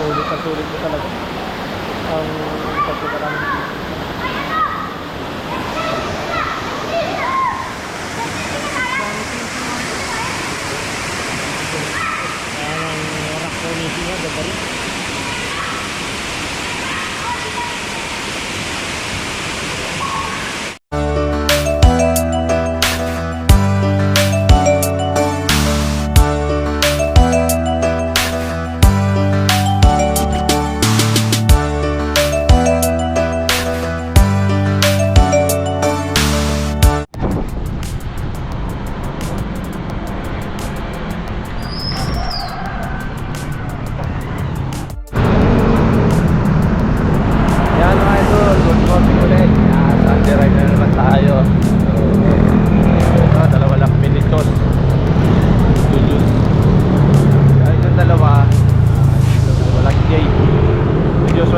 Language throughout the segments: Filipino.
Sulit na sulit ko talaga ang pagkakarami. Ang rock formation niya, ganda rin.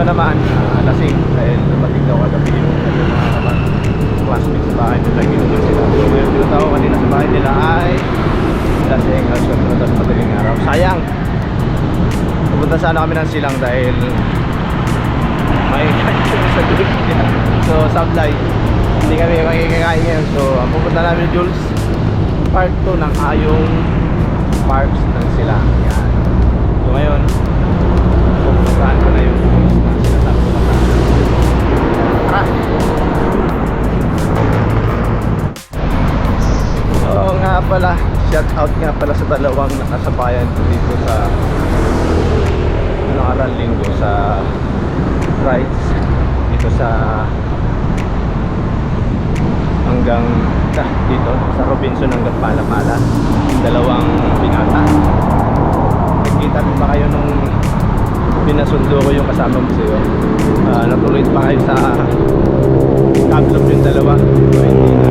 Naman lasing dahil dumating daw kagabi yung mga classmates sa bahay nila, ginunin sila. So ngayon yung tao kanina sa bahay nila ay lasing at sunod madaling araw. Sayang, pupunta sana kami ng Silang dahil may sa Jules. So sablay, hindi kami makikikain ngayon. So ang pupunta namin Jules, part 2 ng Ayong Parks ng Silang. Yan. So ngayon pupuntahan ko na yung oo nga pala, shout out nga pala sa dalawang nakasabayan dito sa nakaraang linggo sa rides dito sa hanggang dito sa Robinson hanggang Palapala, dalawang binata. Nagkita rin ba kayo nung pinasundo ko yung kasama mo sa'yo? Natuloy pa kayo sa Cablog yung dalawa? Hindi na.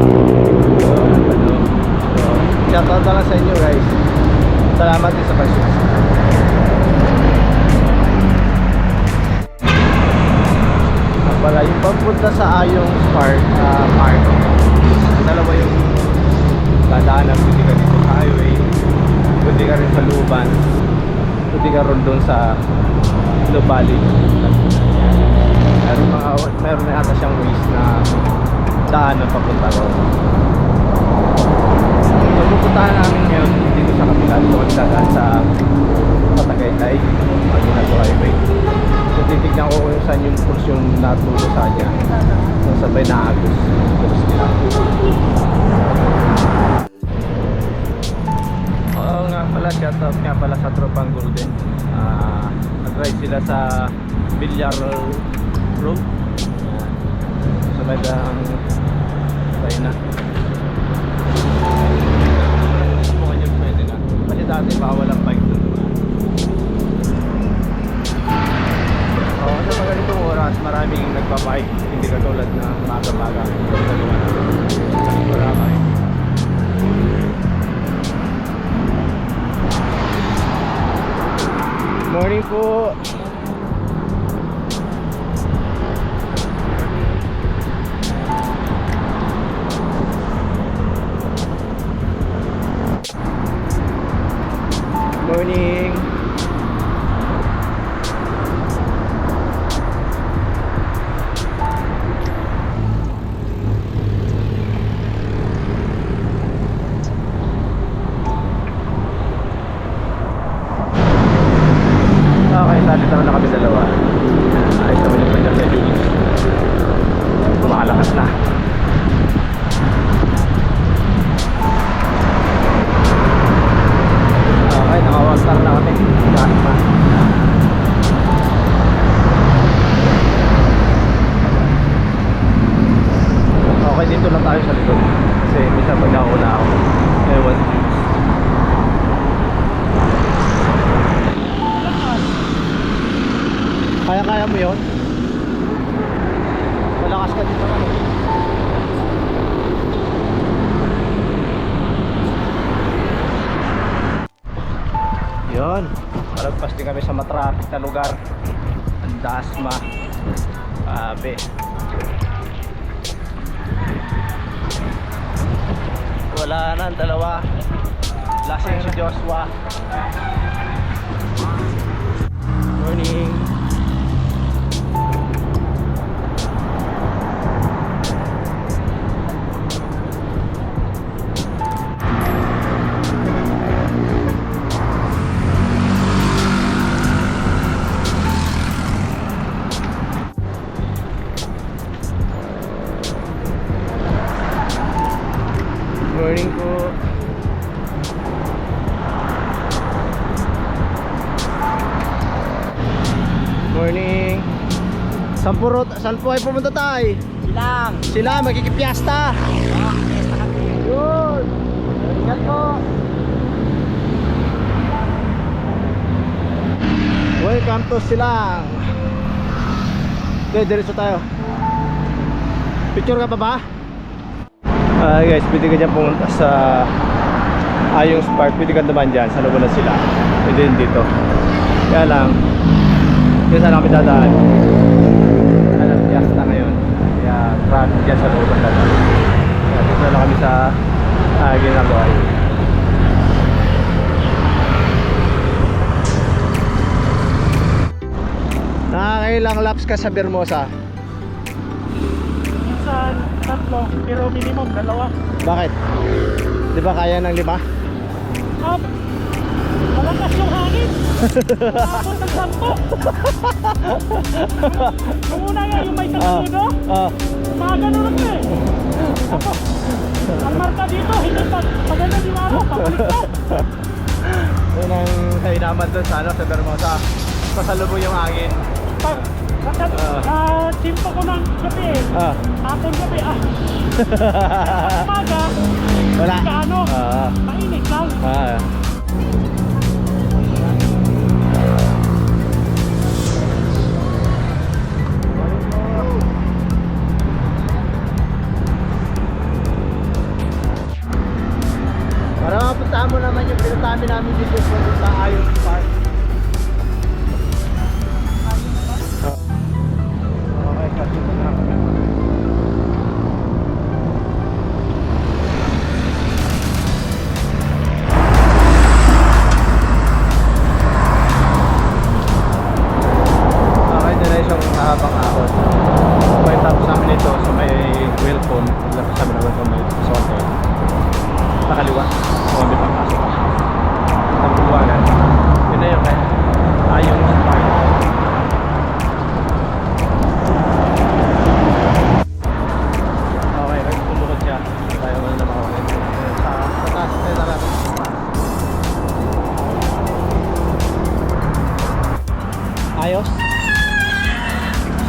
Shoutout na lang sa inyo guys. Salamat din sa pag-subscribe. Pala yung pagpunta sa Ayong Park, dalawa yung dadaanan. Pwede ka dito sa highway, pwede ka rin sa Luban, pwede ka rin doon sa Lubali. Meron na ata siyang ways na daan na papunta ron. So pupuntahan namin ngayon dito sa kapila. Dito kami dadaan sa Patagaytay, Aguinaldo Highway. So titignan ko kung saan yung course yung naturo sa kanya. So sabay na Agos course nila. Oo nga pala, shoutout nga pala sa tropang Golden. Nag-ride sila sa Villar Road. So medang tayo na. Subukan yun, pwede na. Kasi dati bawal ang bike doon. Sa mga ganitong oras, maraming nagbabike. Hindi katulad na maga-maga. Maraming. Morning po. Morning. Okay, salit naman na kami dalawa. Ayos naman yung pagkas sa Jules. Kumalakas na. Okay, nakawastar na kami. Kahit pa. Okay, dito lang tayo sa likod. Kasi minsan pag nakauna ako, ewan Jules. Kaya mo yun? Malakas ka dito naman. Yun, malagpas din kami sa matraffic na lugar. Ang Dasma. Abe. Wala na ang dalawa. Lasing si Joshua. Morning. Morning. Saan po ay pumunta tayo? Silang. Sila, magkikipiyasta. Oh, fiesta kami. Yun. Ingat po. Welcome to Silang. Okay, diretso tayo. Picture ka pa ba? Guys, pwede ka dyan pumunta sa Ayung's Park. Pwede ka naman dyan sa loob na sila. Pwede din dito. Kaya lang, yun saan kami dadaan. Alam, fiesta ngayon. Kaya traffic dyan sa loob na dadaan. Kaya dito na kami sa ginagawa yun. Nakakailang laps ka sa Bermosa? Minsan, 3, pero minimum 2. Bakit? Di ba kaya ng 5? Malakas yung hangin. Umabot ng 10. Nung una nga yung may kasunod, mga ganun ako eh. Ako, ang marka dito, hindi paganda yung araw, pakulit. Yun ang kainaman doon sa Bermosa. Pasalubong yung hangin. Pag simpo ko ng gabi, hapon gabi, umaga, wala. kaano, mainit lang. Para mapuntahan mo naman yung pinuntahan namin dito sa Ayung's Park. Okay, kasi ito na kami. Okay, diretsong habang ahon. May tapos namin ito sa may Wilcon. Tapos namin naman sa may Sote. Sa kaliwa, kung may papasok. Ang buwangan. Yun na yun kaya. Ayung's Park. Okay, nagpulukod siya. Tayo na naman ako. Sa taas tayo natin. Ayos?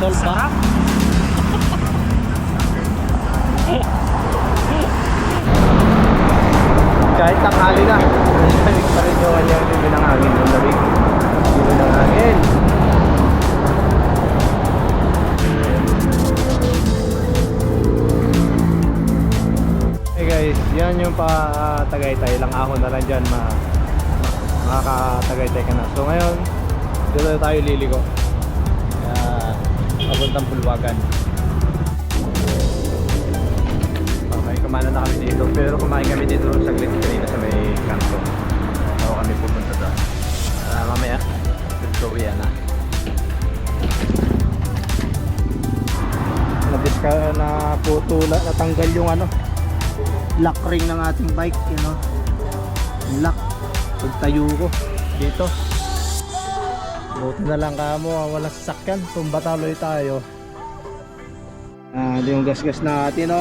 Solve ba? Kahit tanghali na, lamig pa rin yung kanyang libi ng hangin. Yung lamig, libi ng hangin. Hey guys, yan yung pa-Tagaytay. Ilang ahon na lang dyan, makaka-Tagaytay ka na. So ngayon, dito tayo liligo. Papuntang Bulwagan. Okay, kumain na kami dito. Pero kumain kami dito sa saglit kanina sa may kanto. Ako kami pupunta doon. Mamaya, dito uwi na. Na putula, natanggal yung lock ring ng ating bike, lock. Pagtayo ko dito. Buti na lang kamo, walang sasakyan. Tumba taloy tayo. Yung gas-gas natin,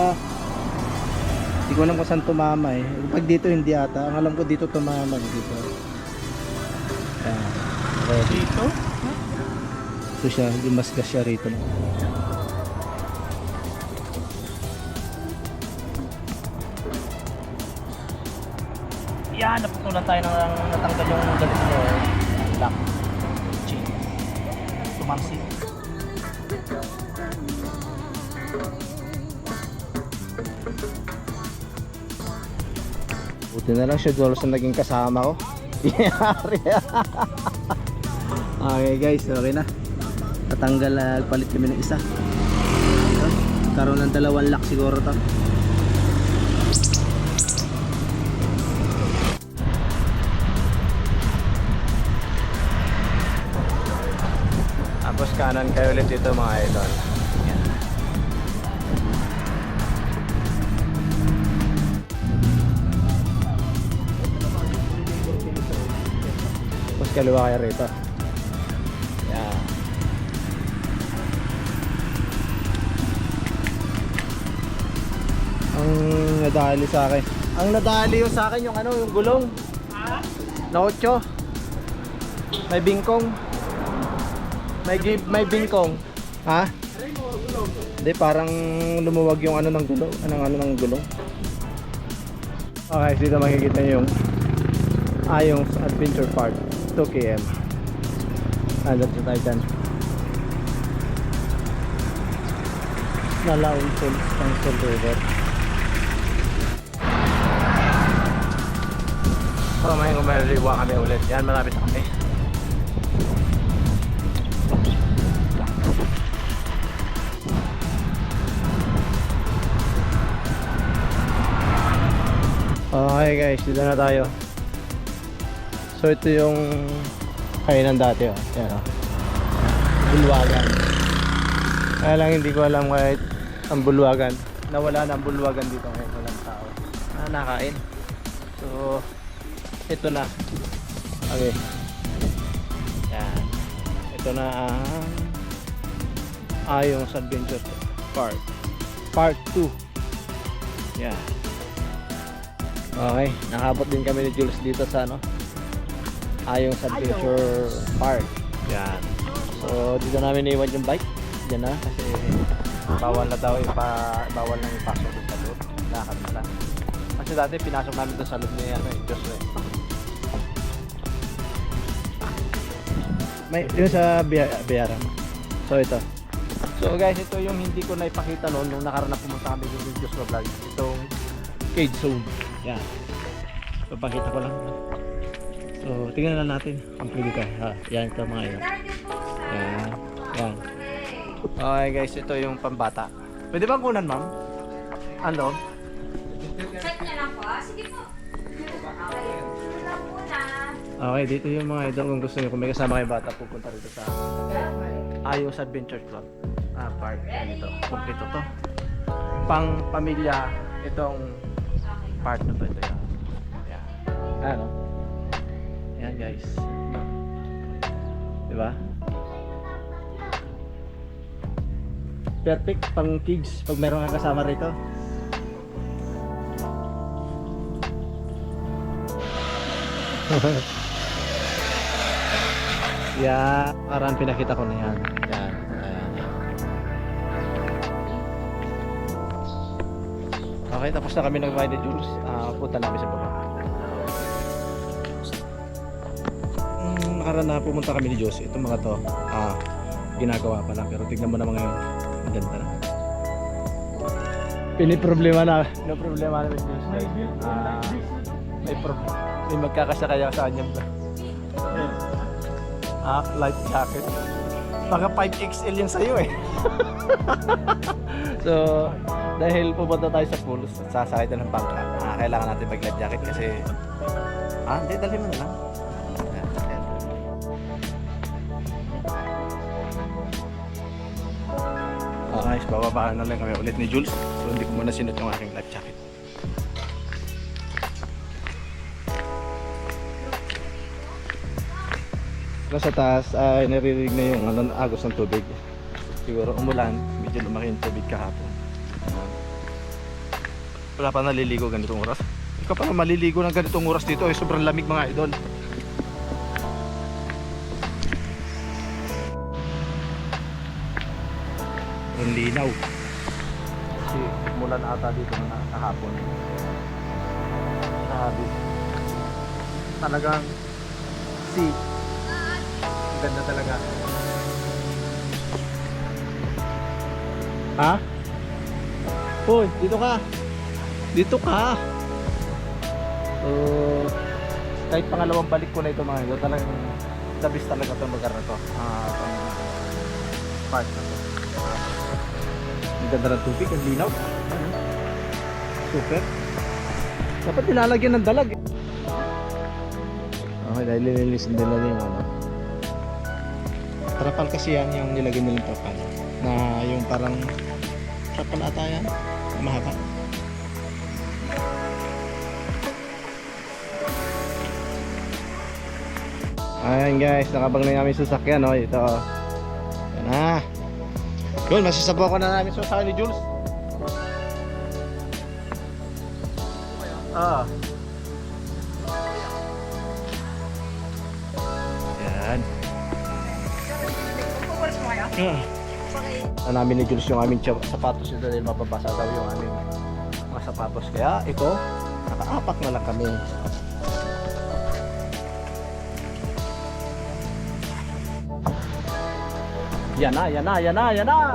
Hindi ko alam kung saan tumama eh. Pag dito hindi ata. Ang alam ko dito tumama dito. Dito? Ito siya, limasgas siya rito. Yan, naputulan tayo ng natanggal yung galit mo. Lock. Chain. Tumansik. Buti na lang siya dolos na naging kasama ko. Okay guys, okay na. Natanggal, palit kami ng isa. Karoon ng 2 lock siguro to. Tapos kanan kayo ulit dito mga idol. Yan. Tapos kaliwa kayo rito. Yan. Ang nadali sa akin. Ang nadali yung sa akin yung yung gulong. Na 8. May bingkong. May bingkong. Ha? Hindi, parang lumuwag yung ano ng gulong. Ano ng gulong. Okay, dito makikita yung Ayung's Adventure Park 2 km. Andap sa tayo dyan. Nalaon Falls ng Salt River. So may kumaliwa kami ulit. Yan, malapit na kami. Okay guys, dito na tayo. So ito yung kainan dati, oh. Yan, oh. Bulwagan. Kaya lang hindi ko alam kahit ang bulwagan. Nawala na ang bulwagan dito ngayon, walang tao. Nakain. So ito na. Okay. Yan. Ito na ang Ayung's Adventure Park Part 2. Yan. Okay, nakabot din kami ni Jules dito sa ano, Ayung's Adventure Park. Yan. So dito namin iwan yung bike. Diyan na kasi bawal na daw bawal nang ipasok sa loob. Lakad na lang. Kasi dati pinasok namin doon sa loob ni ano, Diyos eh. May yun sa Biyaram. So ito. So guys, ito yung hindi ko na ipakita noon nung nakaraan na pumunta kami sa Diyos ko vlog. Itong cage zone. Yan. So pakita ko lang. So tingnan na natin ang pwede ka. Yan ito mga yan. Yan. Yan. Okay guys, ito yung pambata. Pwede bang kunan ma'am? Ano? Check niya lang po. Sige po. Okay. Ito lang muna. Okay, dito yung mga idol kung gusto niyo kung may kasama kayong bata pupunta rito sa Ayung's Adventure Club. Park. Ito. Kompleto to. Pang pamilya itong part na to. Ito yan. Yan. Ano? Yan guys. Diba? Perfect pang kids pag meron kang kasama rito. Yeah, parang pinakita ko na yan. Yan. Ayan. Okay, tapos na kami nag-ride ni Jules. Punta namin sa baba. Nakaraan na pumunta kami ni Jules. Itong mga to, ginagawa pa lang. Pero tignan mo naman ngayon. Ang ganda na. Piniproblema na. No problema na with Jules. May magkakasakaya sa kanya. Life jacket. Baka 5XL yung sa'yo eh. So, dahil pupunta tayo sa pool, sasakay tayo ng bangka. Kailangan natin mag-life jacket kasi hindi, dali mo na lang. Ayan. Okay, so bababa na lang kami ulit ni Jules. So, hindi ko muna sinot yung aking life jacket. Sa taas ay naririnig na yung agos ng tubig. Siguro umulan, medyo lumaki yung tubig kahapon. Wala pa naliligo ganitong oras. Ikaw pa maliligo ng ganitong oras dito, sobrang lamig mga idol. Ang linaw. Kasi umulan ata dito na kahapon. Sabi. Talagang ganda talaga. Ha? Hoy, dito ka. Dito ka. So, kahit pangalawang balik ko na ito mga ito, talagang the best talaga itong lugar na ito. Itong park na ito. Ang ganda ng tubig, ang linaw. Super. Dapat nilalagyan ng dalag. Okay, dahil nililisin nila yung ano. Trapal kasi yan yung nilagay nilang trapal na yung parang trapal ata yan mahaba. Ayan guys, nakabang na namin sasakyan no? Ito yan na yun, masisabaw ko na namin sasakyan ni Jules. Yan. Namin ni Jules yung aming sapatos nito dahil mababasa daw yung aming mga sapatos. Kaya ito, nakaapak na lang kami. Yan na, yan na, yan na, yan na!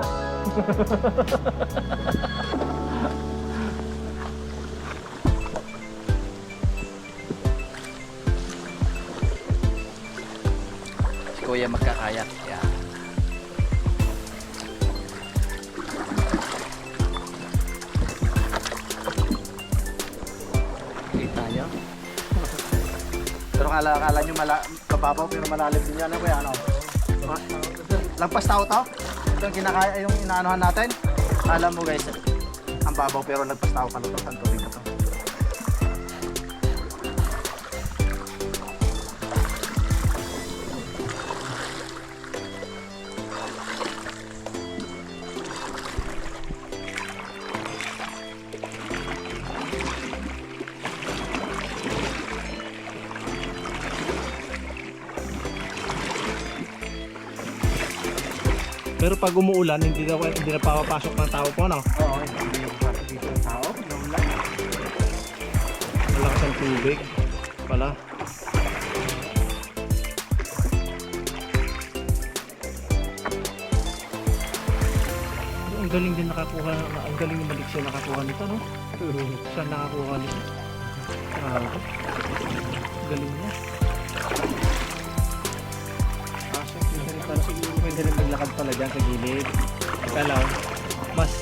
Si Kuya magkakayat. Yan. Kita nyo? Pero kala nyo mababaw pero malalim din yan. Ano Kuya? Ano? Lagpas tao to? Ito yung kinakaya yung inaanuhan natin. Alam mo guys, ang babaw pero lagpas tao pa na to. Ang tubig na to. Pero pag umuulan, hindi na papapasok ng tao po, no? Oo, hindi yung pasok dito ng tao. Malakas ang tubig pala. Ang galing din nakakuha, ang galing yung balik siya nakakuha nito, no? Siya nakakuha nito. Galing niya. Pwede rin maglakad pala dyan sa gilid. Kala, Mas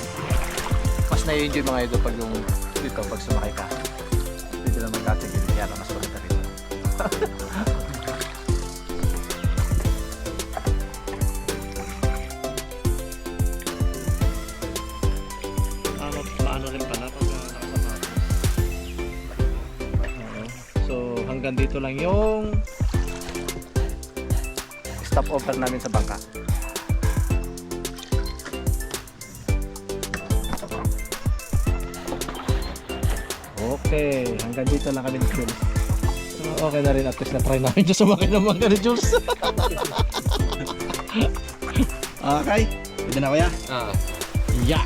na-enjoy mga ito pag yung dito, pag sumakay ka. Pwede lang maglakad sa gilid. Kaya lang mas maganda rin. maano rin pala pag nakasapatos. So hanggang dito lang yung Stopover namin sa bangka. okay, hanggang dito lang kami ni Jules. So, okay na rin, at least na-try namin dyan sumakay ng mga ni Jules. Okay, pwede na Kuya? Yeah.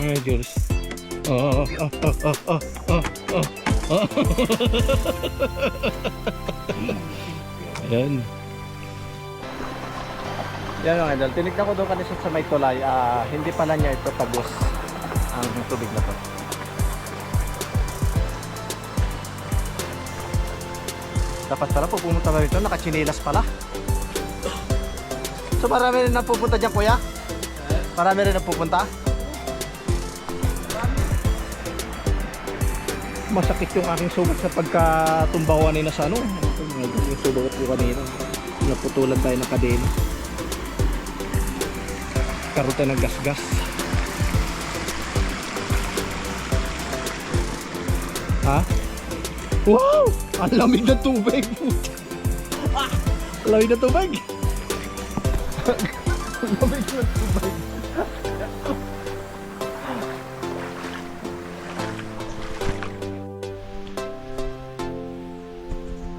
Ay, Jules. Oh. Ayan. Yan mga idol, tinignan ko doon kanina sa may tulay, hindi pala niya ito tagos ang tubig na to. Dapat pala po pumunta na rito, nakatsinilas pala. So marami rin napupunta dyan Kuya? Marami rin napupunta? Masakit yung aking sugat sa pagkatumbawan nila sa ano. Yung sugat ko kanina. Naputulan tayo ng kadena. Karoon tayo ng gas-gas. Ha? Wow! Ang lamig ng tubig! Ah! Ang lamig ng tubig! Ang lamig ng tubig.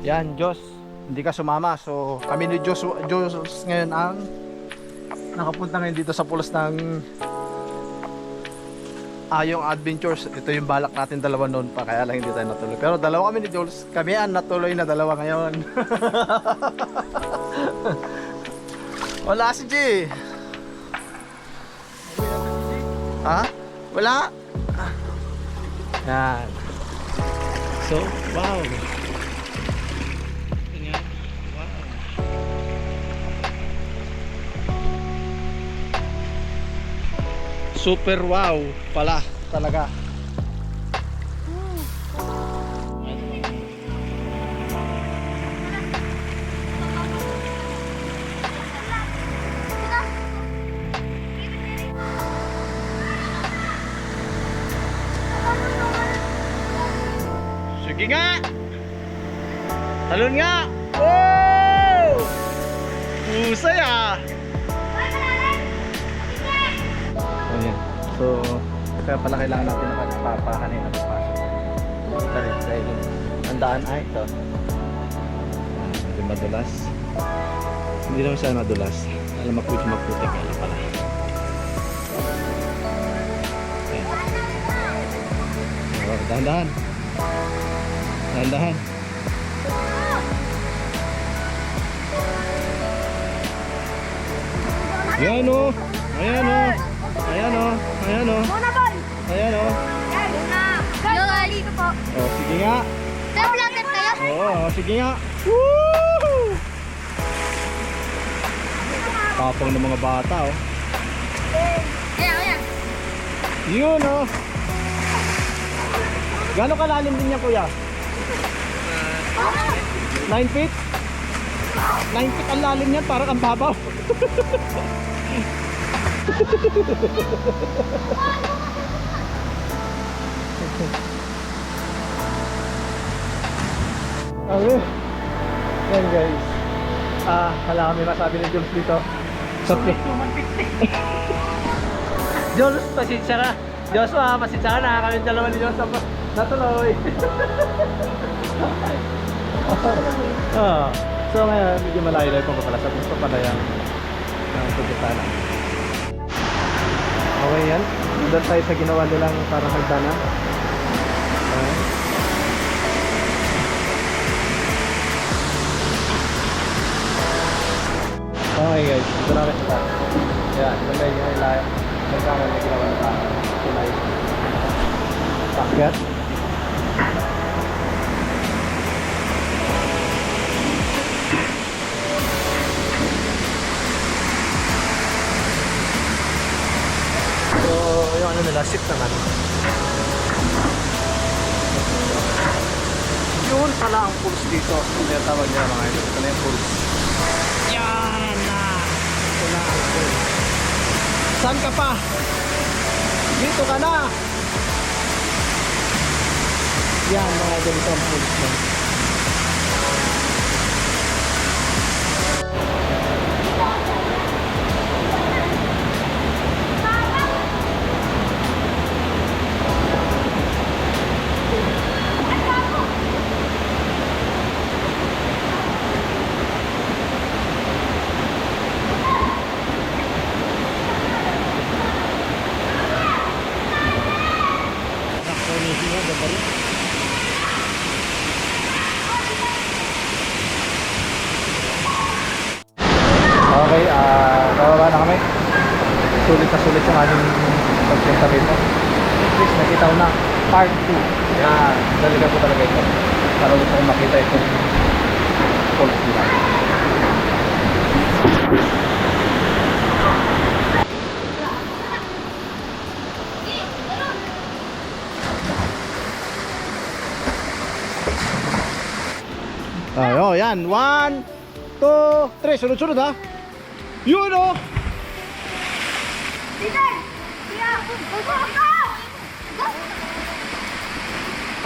Yan, Diyos, hindi ka sumama. So, kami ni Diyos ngayon ang nakapunta ngayon dito sa pulos ng Ayong Adventures. Ito yung balak natin dalawa noon pa, kaya lang hindi tayo natuloy. Pero dalawa kami ni Jules, kami ang natuloy na dalawa ngayon. Wala si G. Ha? Wala? Yan. So, wow! Ganyan. Wow! Super wow pala talaga. Sige nga! Talon nga! Wow! Husay ah! Ayan. So, kaya pala kailangan natin nakagpapahanin at pasok. Ito rin sa ilong. Ang daan ay ito. Medyo madulas. Hindi naman siya madulas. Alam maputi kaya lang pala. Ayan. Oh, dahan-dahan. Dahan-dahan. Ayan o. Ayan o. Ayan o. Ayan o. Muna, boy! Ayan o. Yan, muna. Yung ali ko po. Oh, sige nga. Tayo vlogger kayo? Oo, sige nga. Woo! Tapang ng mga bata oh. Ayan, ayan. Yun oh. Gano'ng kalalim din niya kuya? 9 feet? 9 feet ang lalim niyan, parang ang babaw. Okay. Yan guys. Wala kami masabi ni Jules dito. Okay. Jules, pasensya ka. Joshua, pasensya ka na. Kami dalawa ni Joshua natuloy. So ngayon, medyo malayo-layo pa pala sa gusto pala yung pagkita na. Okay yan. Doon tayo sa ginawa nilang parang hagdanan. Okay guys, dito na rin sa taas. Yan, ganda yung ilayo. Hagdanan na ginawa ng taas. Kulay. Pakyat. So, yung ano nila, ship naman. Yun pala ang pulse dito. Kaya tawag nila mga ito. Ito na yung pulse. Yan na! Ito na ang pulse. Saan ka pa? Dito ka na! Yan mga ganito ang pulse na. Okay, bababa na kami. Sulit na sulit yung aming pagpunta rito. Please, nakita ko na part 2. Yan, daligan ko talaga ito. Para gusto kong makita itong falls nila. Oh, yan. 1, 2, 3. Sunod-sunod ha. Yun o.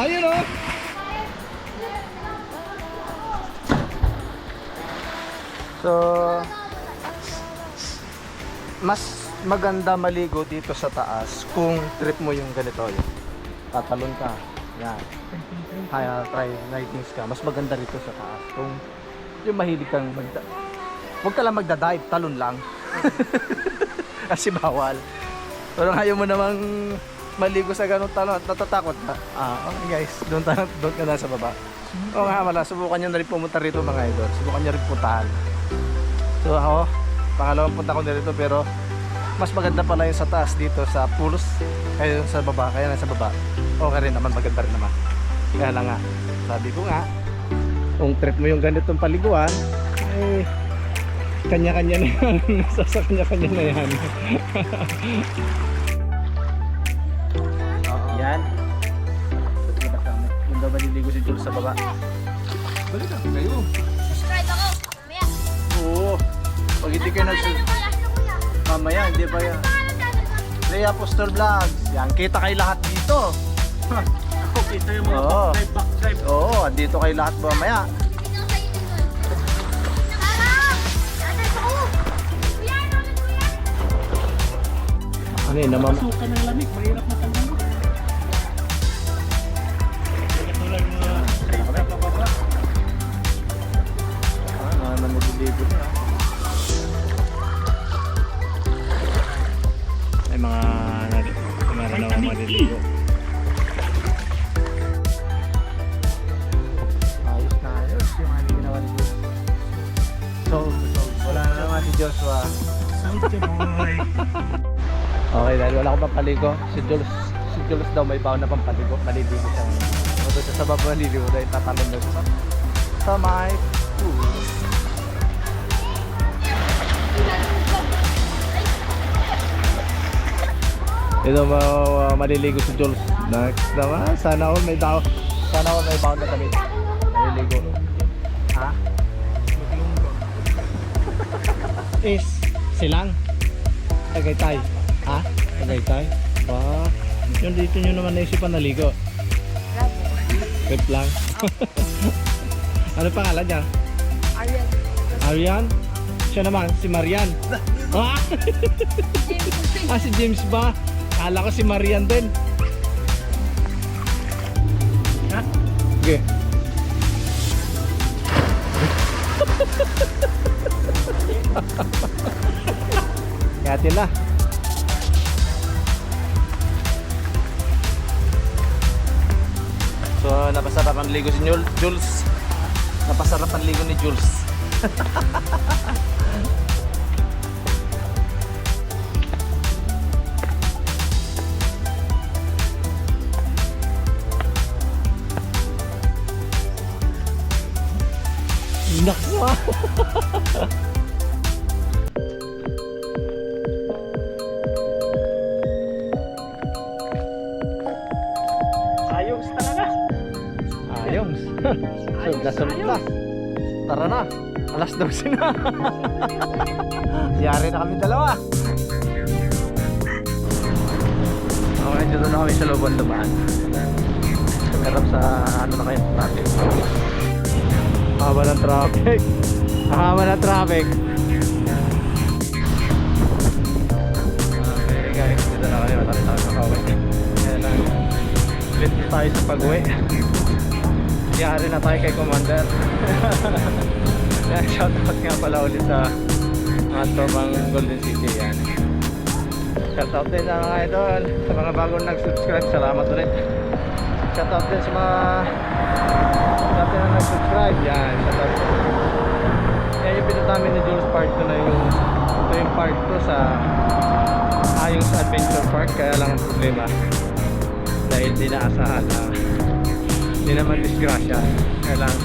Ayun o. So, mas maganda maligo dito sa taas kung trip mo yung ganito. Yun. Tatalon ka. Yan. Try lightnings ka. Mas maganda rito sa taas. Kung yung mahilig kang huwag ka lang magda-dive, talon lang. Kasi bawal. Pero ayaw mo namang maligo sa ganung talon at natatakot ka. Okay guys, doon ka na sa baba. Oo nga wala, subukan nyo na rin pumunta rito mga idol. Subukan nyo rin puntahan. So ako, pangalawang punta ko na rito pero mas maganda pala yung sa taas dito sa pools kaya sa baba, kaya nasa baba. Okay rin naman, maganda rin naman. Kaya lang nga, sabi ko nga, kung trip mo yung ganitong paliguan, eh, kanya-kanya na yan. Sa kanya-kanya na yan. Yan. Kung daw maliligo si Jules sa baba. Balik na kayo. Subscribe ako. Mamaya. Oo. Pag hindi kayo mamaya, hindi ba yan? Rhea Apostol Vlogs. Yan, kita kayo lahat dito. Ako, kita yung mga backdrive. Oo, andito kayo lahat mamaya. Ano yun, Suka ng lamig, mahirap na tanggalin. Katulad mga trip na pababa. naliligo niya. busog. Wala na naman si Joshua. Okay, dahil wala akong pampaligo. Si Jules daw may baon na pampaligo. Maliligo siya. Mado siya sa baba maliligo dahil tatalon daw siya sa my pool. Ito maliligo si Jules. Next naman, sana all may baon na kami. Maliligo. Ha? Is silang Tagaytay. Ha? Tagaytay? Ba? Yun dito nyo naman naisipan naligo. Trip lang. Ano pangalan niya? Ariel. Arian? Siya naman, si Marian. Ah! Ah, si James ba? Kala ko si Marian din. Ha? Okay. Yatin na. So, napasarap ang ligo si Jules. Napasarap ang ligo ni Jules. Nakwa! Ayos talaga. Ayos. Sulta. Tara na. Alas 12 na. Yari na kami dalawa. Okay, dito na kami sa looban dumaan. Harap sa ano na kayo, traffic. Haba ng traffic. Haba ng traffic. Okay guys, dito na kami matapos tayo sa kawin. Kaya lang, late tayo sa pag-uwi. Yari na tayo kay Commander. Yan, shoutout nga pala ulit sa mga tropang Golden City yan. Shoutout din sa mga idol, sa mga bagong nag-subscribe, salamat ulit. Shoutout din sa mga dati na nag-subscribe, yan, shoutout din. Yan yung pinunta namin ni Jules Part 2 na yung ito yung part 2 sa Ayung's Adventure Park, kaya lang ang problema dahil di naasahan na hindi naman disgrasya, kaya lang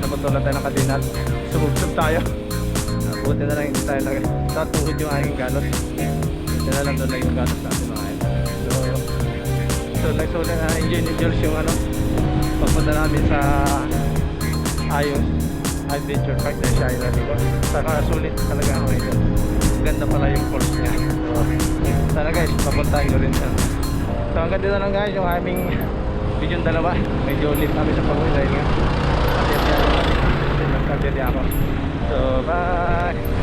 naputulan tayo ng kadinat, sumubsob tayo. Buti na lang hindi tayo natuhod yung aking galos. Buti na lang doon lang yung galos natin mga idol. So na-enjoy ni Jules yung ano, pagpunta namin sa Ayung's Adventure Park dahil siya ay naligo. Saka sulit talaga ang idol. Ganda pala yung falls niya. So sana guys, papuntahin ko rin siya. So hanggang dito lang guys yung aming video yung dalawa. Medyo late kami sa pag-uwi dahil nga nagkabiyali ako. So bye!